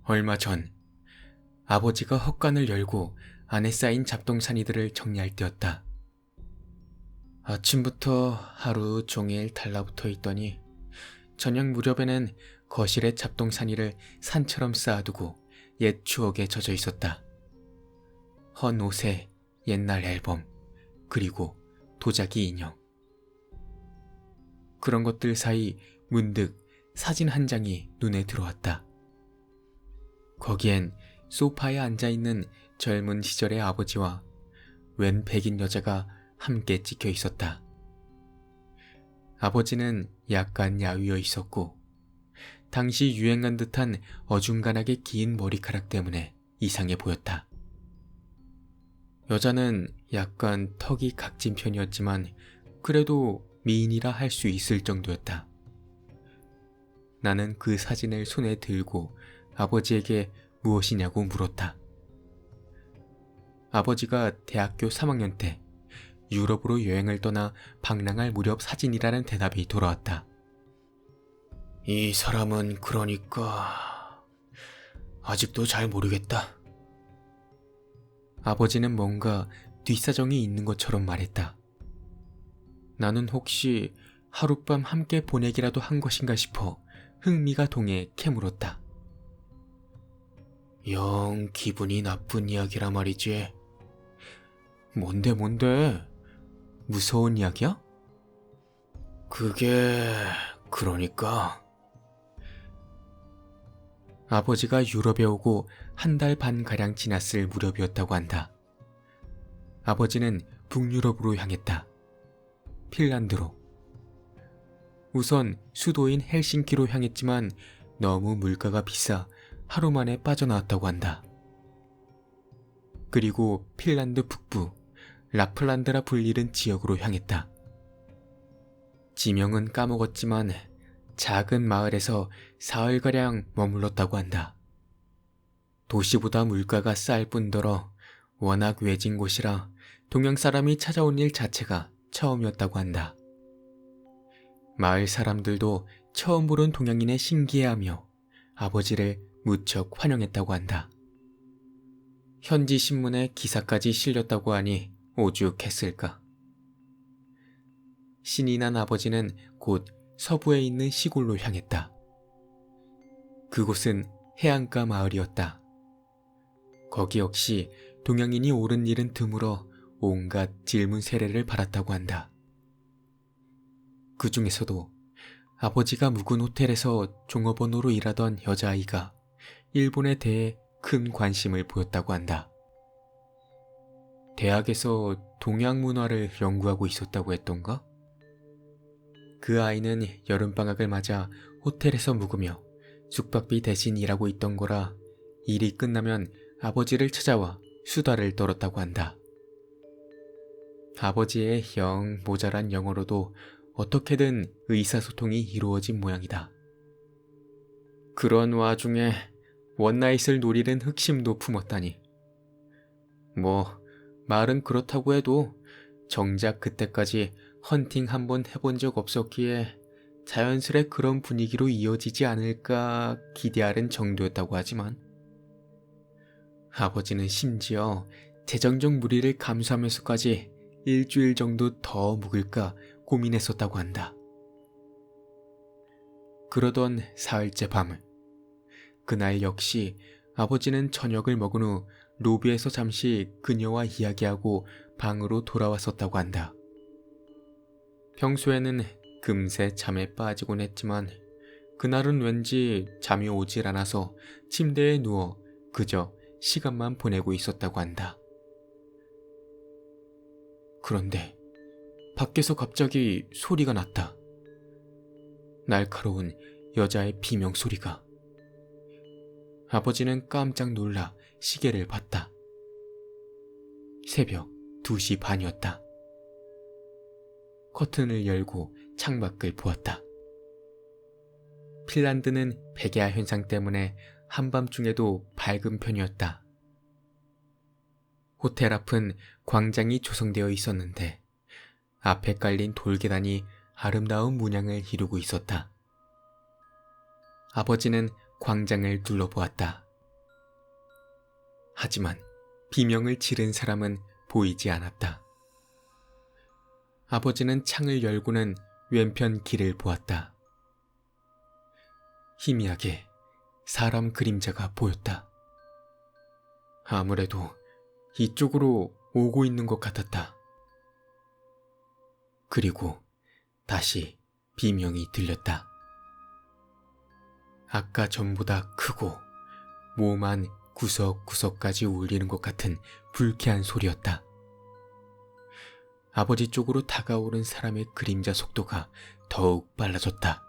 얼마 전 아버지가 헛간을 열고 안에 쌓인 잡동사니들을 정리할 때였다. 아침부터 하루 종일 달라붙어 있더니 저녁 무렵에는 거실에 잡동사니를 산처럼 쌓아두고 옛 추억에 젖어 있었다. 헌 옷에 옛날 앨범, 그리고 도자기 인형. 그런 것들 사이 문득 사진 한 장이 눈에 들어왔다. 거기엔 소파에 앉아있는 젊은 시절의 아버지와 웬 백인 여자가 함께 찍혀 있었다. 아버지는 약간 야위어 있었고 당시 유행한 듯한 어중간하게 긴 머리카락 때문에 이상해 보였다. 여자는 약간 턱이 각진 편이었지만 그래도 미인이라 할 수 있을 정도였다. 나는 그 사진을 손에 들고 아버지에게 무엇이냐고 물었다. 아버지가 대학교 3학년 때 유럽으로 여행을 떠나 방랑할 무렵 사진이라는 대답이 돌아왔다. 이 사람은 그러니까 아직도 잘 모르겠다. 아버지는 뭔가 뒷사정이 있는 것처럼 말했다. 나는 혹시 하룻밤 함께 보내기라도 한 것인가 싶어 흥미가 동해 캐물었다. 영 기분이 나쁜 이야기라 말이지. 뭔데? 무서운 이야기야? 그게 그러니까 아버지가 유럽에 오고 한 달 반가량 지났을 무렵이었다고 한다. 아버지는 북유럽으로 향했다. 핀란드로. 우선 수도인 헬싱키로 향했지만 너무 물가가 비싸 하루 만에 빠져나왔다고 한다. 그리고 핀란드 북부 라플란드라 불리는 지역으로 향했다. 지명은 까먹었지만 작은 마을에서 사흘가량 머물렀다고 한다. 도시보다 물가가 쌀 뿐더러 워낙 외진 곳이라 동양 사람이 찾아온 일 자체가 처음이었다고 한다. 마을 사람들도 처음 보는 동양인에 신기해하며 아버지를 무척 환영했다고 한다. 현지 신문에 기사까지 실렸다고 하니 오죽했을까. 신이 난 아버지는 곧 서부에 있는 시골로 향했다. 그곳은 해안가 마을이었다. 거기 역시 동양인이 오른 일은 드물어 온갖 질문 세례를 받았다고 한다. 그 중에서도 아버지가 묵은 호텔에서 종업원으로 일하던 여자아이가 일본에 대해 큰 관심을 보였다고 한다. 대학에서 동양 문화를 연구하고 있었다고 했던가? 그 아이는 여름방학을 맞아 호텔에서 묵으며 숙박비 대신 일하고 있던 거라 일이 끝나면 아버지를 찾아와 수다를 떨었다고 한다. 아버지의 영 모자란 영어로도 어떻게든 의사소통이 이루어진 모양이다. 그런 와중에 원나잇을 노리는 흑심도 품었다니. 말은 그렇다고 해도 정작 그때까지 헌팅 한번 해본 적 없었기에 자연스레 그런 분위기로 이어지지 않을까 기대하는 정도였다고 하지만 아버지는 심지어 재정적 무리를 감수하면서까지 일주일 정도 더 묵을까 고민했었다고 한다. 그러던 사흘째 밤, 그날 역시 아버지는 저녁을 먹은 후 로비에서 잠시 그녀와 이야기하고 방으로 돌아왔었다고 한다. 평소에는 금세 잠에 빠지곤 했지만 그날은 왠지 잠이 오질 않아서 침대에 누워 그저 시간만 보내고 있었다고 한다. 그런데 밖에서 갑자기 소리가 났다. 날카로운 여자의 비명소리가. 아버지는 깜짝 놀라 시계를 봤다. 새벽 2시 반이었다. 커튼을 열고 창밖을 보았다. 핀란드는 백야 현상 때문에 한밤중에도 밝은 편이었다. 호텔 앞은 광장이 조성되어 있었는데 앞에 깔린 돌계단이 아름다운 문양을 이루고 있었다. 아버지는 광장을 둘러보았다. 하지만 비명을 지른 사람은 보이지 않았다. 아버지는 창을 열고는 왼편 길을 보았다. 희미하게 사람 그림자가 보였다. 아무래도 이쪽으로 오고 있는 것 같았다. 그리고 다시 비명이 들렸다. 아까 전보다 크고 모만 구석구석까지 울리는 것 같은 불쾌한 소리였다. 아버지 쪽으로 다가오는 사람의 그림자 속도가 더욱 빨라졌다.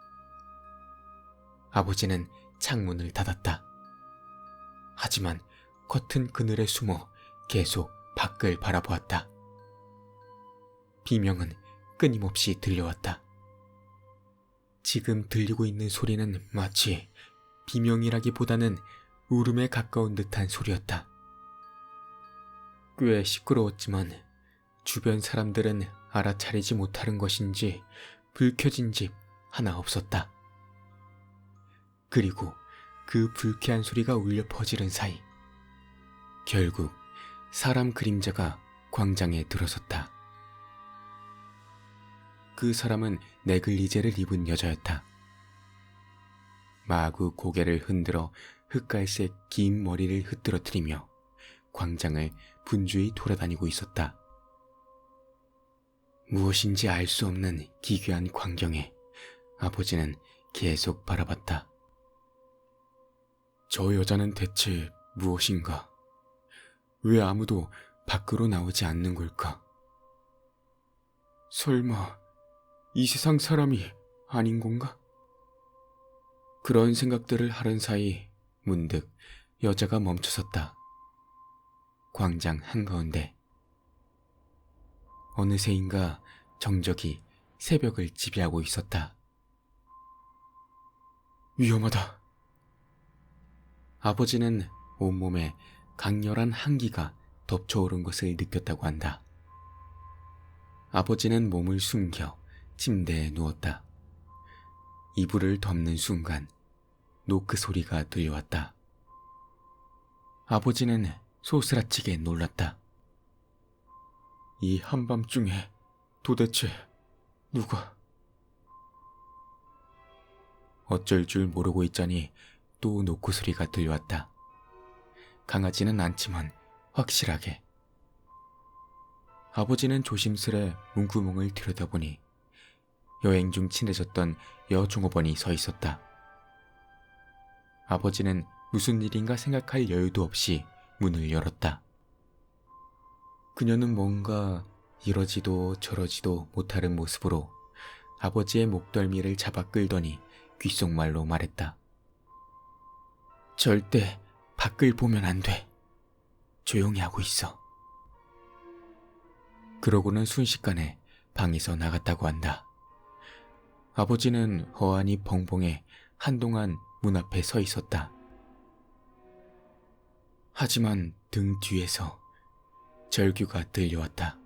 아버지는 창문을 닫았다. 하지만 커튼 그늘에 숨어 계속 밖을 바라보았다. 비명은 끊임없이 들려왔다. 지금 들리고 있는 소리는 마치 비명이라기보다는 울음에 가까운 듯한 소리였다. 꽤 시끄러웠지만 주변 사람들은 알아차리지 못하는 것인지 불 켜진 집 하나 없었다. 그리고 그 불쾌한 소리가 울려 퍼지는 사이 결국 사람 그림자가 광장에 들어섰다. 그 사람은 네글리제를 입은 여자였다. 마구 고개를 흔들어 흑갈색 긴 머리를 흐트러뜨리며 광장을 분주히 돌아다니고 있었다. 무엇인지 알 수 없는 기괴한 광경에 아버지는 계속 바라봤다. 저 여자는 대체 무엇인가? 왜 아무도 밖으로 나오지 않는 걸까? 설마 이 세상 사람이 아닌 건가? 그런 생각들을 하는 사이 문득 여자가 멈춰섰다. 광장 한가운데 어느새인가 정적이 새벽을 지배하고 있었다. 위험하다. 아버지는 온몸에 강렬한 한기가 덮쳐오른 것을 느꼈다고 한다. 아버지는 몸을 숨겨 침대에 누웠다. 이불을 덮는 순간 노크 소리가 들려왔다. 아버지는 소스라치게 놀랐다. 이 한밤중에 도대체 누가? 어쩔 줄 모르고 있자니 또 노크 소리가 들려왔다. 강하지는 않지만 확실하게. 아버지는 조심스레 문구멍을 들여다보니 여행 중 친해졌던 여종업원이 서 있었다. 아버지는 무슨 일인가 생각할 여유도 없이 문을 열었다. 그녀는 뭔가 이러지도 저러지도 못하는 모습으로 아버지의 목덜미를 잡아 끌더니 귓속말로 말했다. 절대 밖을 보면 안 돼. 조용히 하고 있어. 그러고는 순식간에 방에서 나갔다고 한다. 아버지는 허안이 벙벙해 한동안 문 앞에 서 있었다. 하지만 등 뒤에서 절규가 들려왔다.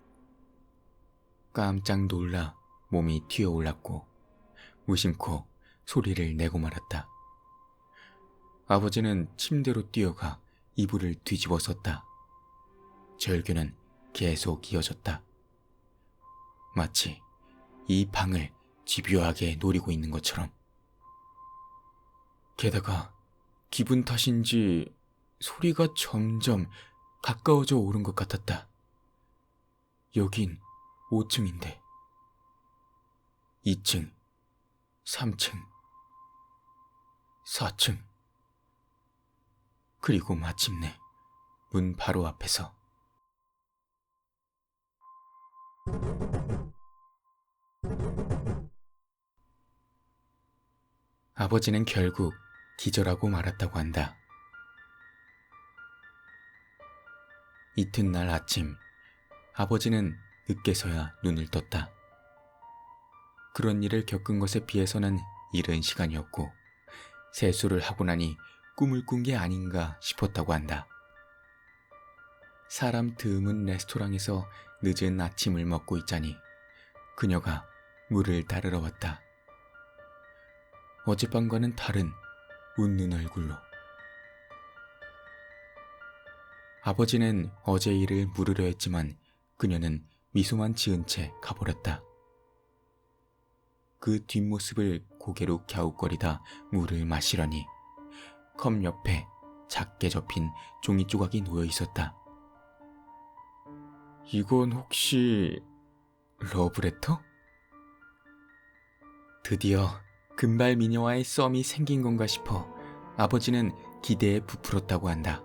깜짝 놀라 몸이 튀어올랐고 무심코 소리를 내고 말았다. 아버지는 침대로 뛰어가 이불을 뒤집어 썼다. 절규는 계속 이어졌다. 마치 이 방을 집요하게 노리고 있는 것처럼. 게다가 기분 탓인지 소리가 점점 가까워져 오른 것 같았다. 여긴 5층인데 2층, 3층, 4층. 그리고 마침내 문 바로 앞에서 아버지는 결국 기절하고 말았다고 한다. 이튿날 아침 아버지는 늦게서야 눈을 떴다. 그런 일을 겪은 것에 비해서는 이른 시간이었고 세수를 하고 나니 꿈을 꾼 게 아닌가 싶었다고 한다. 사람 드문 레스토랑에서 늦은 아침을 먹고 있자니 그녀가 물을 따르러 왔다. 어젯밤과는 다른 웃는 얼굴로. 아버지는 어제 일을 물으려 했지만 그녀는 미소만 지은 채 가버렸다. 그 뒷모습을 고개로 갸웃거리다 물을 마시려니 컵 옆에 작게 접힌 종이 조각이 놓여 있었다. 이건 혹시 러브레터? 드디어 금발 미녀와의 썸이 생긴 건가 싶어 아버지는 기대에 부풀었다고 한다.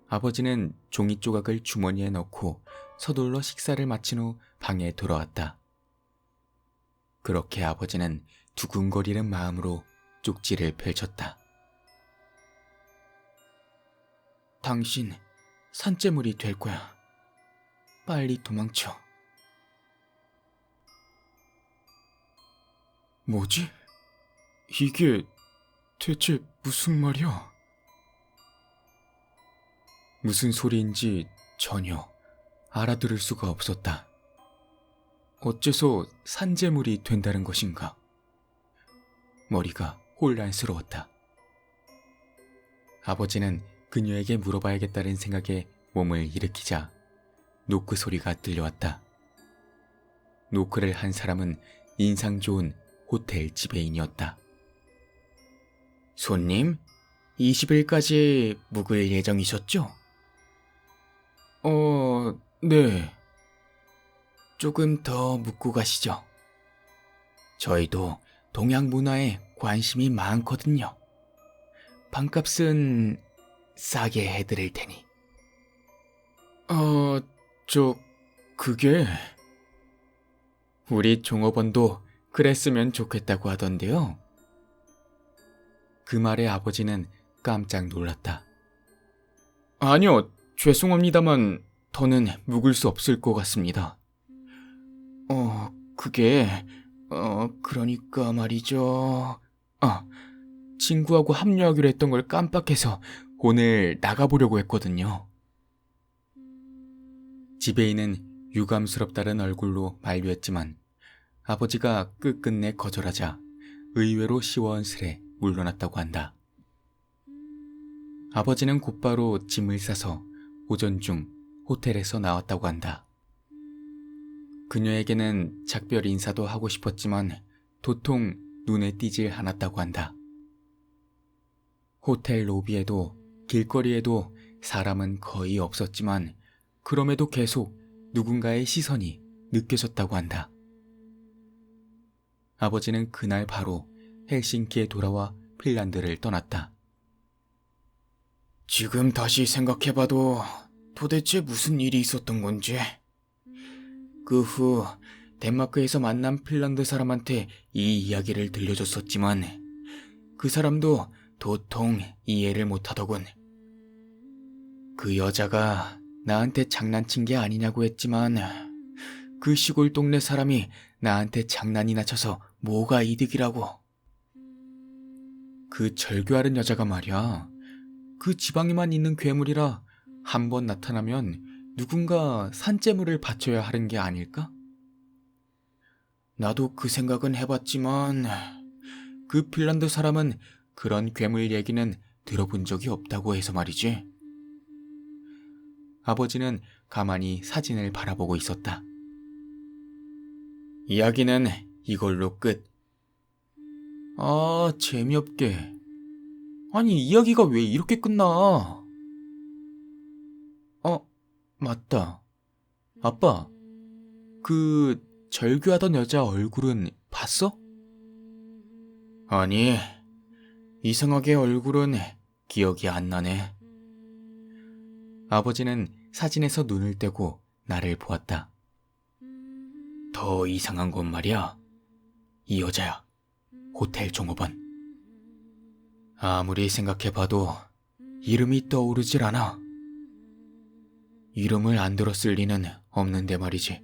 아버지는 종이 조각을 주머니에 넣고 서둘러 식사를 마친 후 방에 돌아왔다. 그렇게 아버지는 두근거리는 마음으로 쪽지를 펼쳤다. 당신 산재물이 될 거야. 빨리 도망쳐. 뭐지? 이게 대체 무슨 말이야? 무슨 소리인지 전혀 알아들을 수가 없었다. 어째서 산재물이 된다는 것인가? 머리가 혼란스러웠다. 아버지는 그녀에게 물어봐야겠다는 생각에 몸을 일으키자 노크 소리가 들려왔다. 노크를 한 사람은 인상 좋은 호텔 지배인이었다. 손님, 20일까지 묵을 예정이셨죠? 네. 조금 더 묵고 가시죠. 저희도 동양 문화에 관심이 많거든요. 방값은 싸게 해드릴 테니. 그게... 우리 종업원도 그랬으면 좋겠다고 하던데요. 그 말에 아버지는 깜짝 놀랐다. 아니요, 죄송합니다만 더는 묵을 수 없을 것 같습니다. 그러니까 말이죠. 친구하고 합류하기로 했던 걸 깜빡해서 오늘 나가보려고 했거든요. 지배인은 유감스럽다는 얼굴로 만류했지만 아버지가 끝끝내 거절하자 의외로 시원스레 물러났다고 한다. 아버지는 곧바로 짐을 싸서 오전 중 호텔에서 나왔다고 한다. 그녀에게는 작별 인사도 하고 싶었지만 도통 눈에 띄질 않았다고 한다. 호텔 로비에도 길거리에도 사람은 거의 없었지만 그럼에도 계속 누군가의 시선이 느껴졌다고 한다. 아버지는 그날 바로 헬싱키에 돌아와 핀란드를 떠났다. 지금 다시 생각해봐도 도대체 무슨 일이 있었던 건지. 그 후 덴마크에서 만난 핀란드 사람한테 이 이야기를 들려줬었지만 그 사람도 도통 이해를 못하더군. 그 여자가 나한테 장난친 게 아니냐고 했지만 그 시골 동네 사람이 나한테 장난이나 쳐서 뭐가 이득이라고. 그 절규하는 여자가 말이야. 그 지방에만 있는 괴물이라 한 번 나타나면 누군가 산재물을 바쳐야 하는 게 아닐까? 나도 그 생각은 해봤지만 그 핀란드 사람은 그런 괴물 얘기는 들어본 적이 없다고 해서 말이지. 아버지는 가만히 사진을 바라보고 있었다. 이야기는 이걸로 끝. 재미없게. 아니, 이야기가 왜 이렇게 끝나? 맞다. 아빠, 그 절규하던 여자 얼굴은 봤어? 아니, 이상하게 얼굴은 기억이 안 나네. 아버지는 사진에서 눈을 떼고 나를 보았다. 더 이상한 건 말이야. 이 여자야. 호텔 종업원. 아무리 생각해봐도 이름이 떠오르질 않아. 이름을 안 들었을 리는 없는데 말이지.